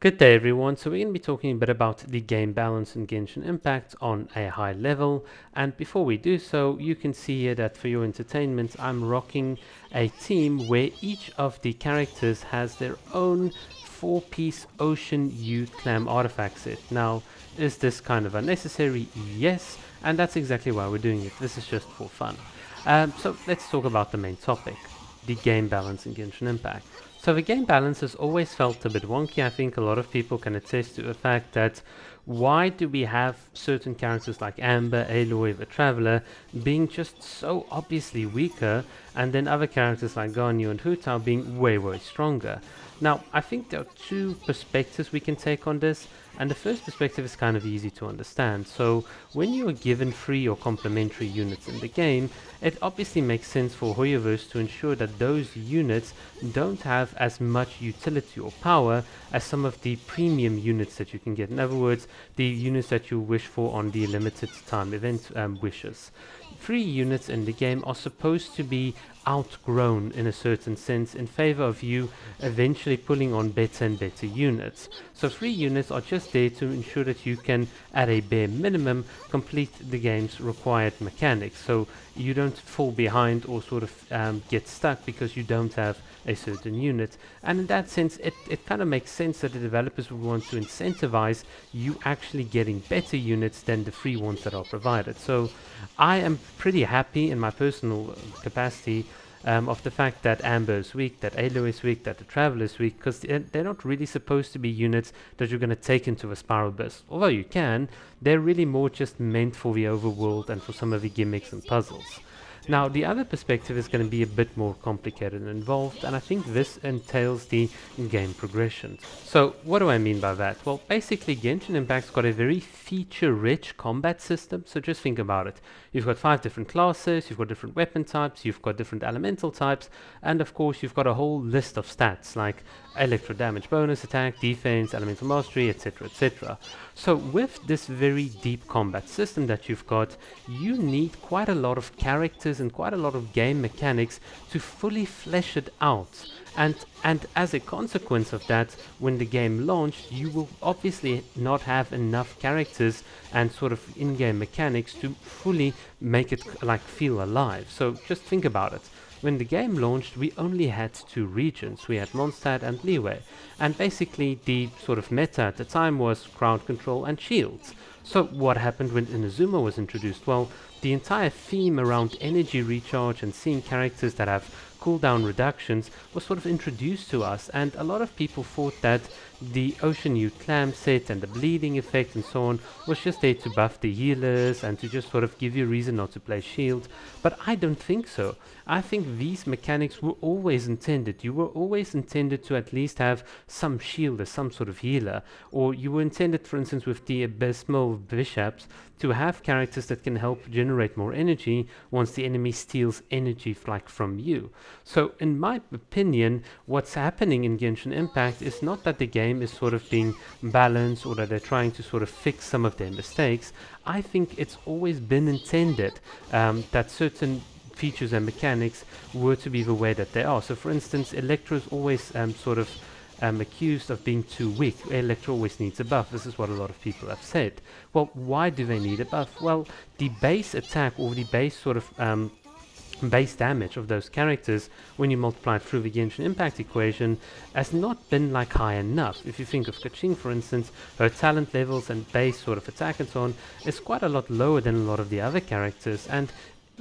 Good day everyone, so we're going to be talking a bit about the game balance in Genshin Impact on a high level, and before we do so you can see here that for your entertainment I'm rocking a team where each of the characters has their own 4-piece Ocean U Clam artifact set. Now is this kind of unnecessary? Yes, and that's exactly why we're doing it. This is just for fun. So let's talk about the main topic, the game balance in Genshin Impact. So the game balance has always felt a bit wonky. I think a lot of people can attest to the fact that why do we have certain characters like Amber, Aloy, the Traveler being just so obviously weaker, and then other characters like Ganyu and Hu Tao being way stronger? Now, I think there are two perspectives we can take on this, and the first perspective is kind of easy to understand. So, when you are given free or complementary units in the game, it obviously makes sense for Hoyoverse to ensure that those units don't have as much utility or power as some of the premium units that you can get. In other words, the units that you wish for on the limited time event wishes. Free units in the game are supposed to be outgrown in a certain sense in favor of you eventually pulling on better and better units. So free units are just there to ensure that you can, at a bare minimum, complete the game's required mechanics. So you don't fall behind or sort of get stuck because you don't have a certain unit. And in that sense, it kind of makes sense that the developers would want to incentivize you actually getting better units than the free ones that are provided. So I am pretty happy in my personal capacity of the fact that Amber is weak, that Aloy is weak, that the Traveler is weak, because they're not really supposed to be units that you're going to take into a Spiral Burst. Although you can, they're really more just meant for the overworld and for some of the gimmicks and puzzles. Now, the other perspective is going to be a bit more complicated and involved, and I think this entails the game progression. So, what do I mean by that? Well, basically, Genshin Impact's got a very feature-rich combat system, so just think about it. You've got 5 different classes, you've got different weapon types, you've got different elemental types, and of course, you've got a whole list of stats like electro damage bonus, attack, defense, elemental mastery, etc, etc. So with this very deep combat system that you've got, you need quite a lot of characters and quite a lot of game mechanics to fully flesh it out. And as a consequence of that, when the game launched, you will obviously not have enough characters and sort of in-game mechanics to fully make it like feel alive. So just think about it. When the game launched, we only had 2 regions. We had Mondstadt and Liyue. And basically the sort of meta at the time was crowd control and shields. So what happened when Inazuma was introduced? Well, the entire theme around energy recharge and seeing characters that have cooldown reductions was sort of introduced to us, and a lot of people thought that the Ocean U Clam set and the bleeding effect and so on was just there to buff the healers and to just sort of give you a reason not to play shield. But I don't think so. I think these mechanics were always intended. You were always intended to at least have some shield as some sort of healer, or you were intended, for instance, with the Abysmal Bishops, to have characters that can help generate more energy once the enemy steals energy like from you. So in my opinion, what's happening in Genshin Impact is not that the game is sort of being balanced or that they're trying to sort of fix some of their mistakes. I think it's always been intended that certain features and mechanics were to be the way that they are. So for instance, Electro is always sort of accused of being too weak. Electro always needs a buff. This is what a lot of people have said. Well, why do they need a buff? Well, the base attack or the base sort of base damage of those characters when you multiply it through the Genshin Impact equation has not been like high enough. If you think of Kaching, for instance, her talent levels and base sort of attack and so on is quite a lot lower than a lot of the other characters, and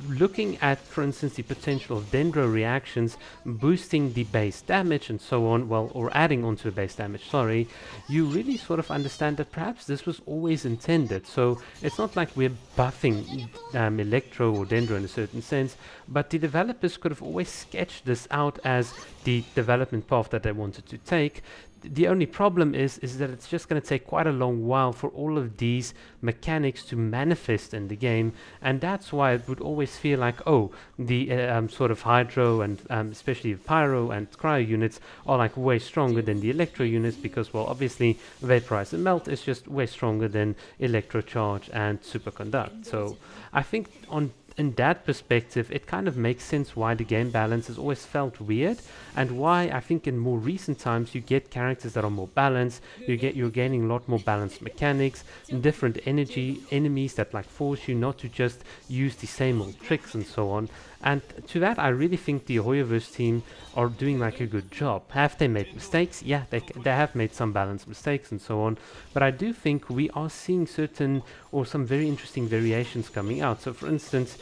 looking at, for instance, the potential of dendro reactions boosting the base damage and so on, well, or adding onto the base damage, sorry, you really sort of understand that perhaps this was always intended. So it's not like we're buffing Electro or Dendro in a certain sense, but the developers could have always sketched this out as the development path that they wanted to take. The only problem is that it's just going to take quite a long while for all of these mechanics to manifest in the game, and that's why it would always feel like, oh, the sort of Hydro and especially Pyro and Cryo units are like way stronger than the Electro units because, well, obviously Vaporize and Melt is just way stronger than Electro Charge and Superconduct. So I think on in that perspective, it kind of makes sense why the game balance has always felt weird, and why I think in more recent times you get characters that are more balanced. You're gaining a lot more balanced mechanics, different energy enemies that like force you not to just use the same old tricks and so on. And to that, I really think the Hoyoverse team are doing like a good job. Have they made mistakes? Yeah, they have made some balance mistakes and so on. But I do think we are seeing certain or some very interesting variations coming out. So, for instance,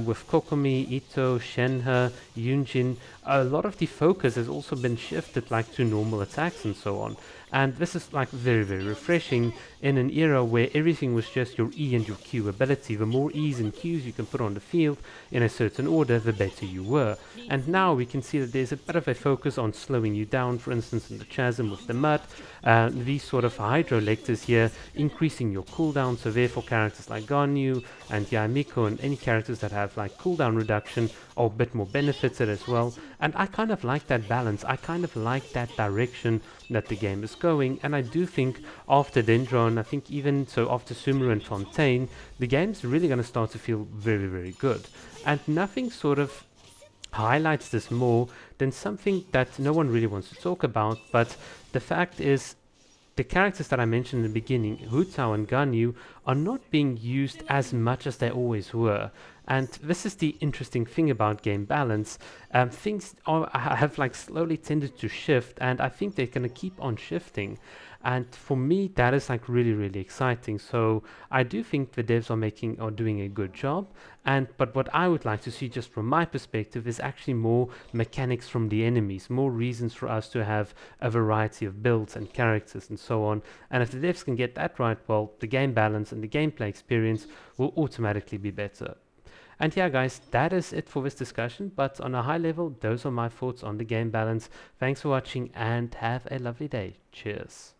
with Kokomi, Ito, Shenhe, Yunjin, a lot of the focus has also been shifted like to normal attacks and so on. And this is like very, very refreshing in an era where everything was just your E and your Q ability. The more E's and Q's you can put on the field in a certain order, the better you were. And now we can see that there's a bit of a focus on slowing you down, for instance in the Chasm with the mud, these sort of hydro lectors here, increasing your cooldown, so therefore characters like Ganyu and Yaimiko and any characters that have like cooldown reduction are a bit more benefited as well. And I kind of like that balance, I kind of like that direction that the game is going, and I do think after Dendron, I think even so after Sumeru and Fontaine, the game's really going to start to feel very, very good. And nothing sort of highlights this more than something that no one really wants to talk about, but the fact is the characters that I mentioned in the beginning, Hu Tao and Ganyu, are not being used as much as they always were. And this is the interesting thing about game balance. Things have like slowly tended to shift, and I think they're going to keep on shifting. And for me, that is like really, really exciting. So I do think the devs are doing a good job. But what I would like to see, just from my perspective, is actually more mechanics from the enemies, more reasons for us to have a variety of builds and characters and so on. And if the devs can get that right, well, the game balance and the gameplay experience will automatically be better. And yeah, guys, that is it for this discussion. But on a high level, those are my thoughts on the game balance. Thanks for watching and have a lovely day. Cheers.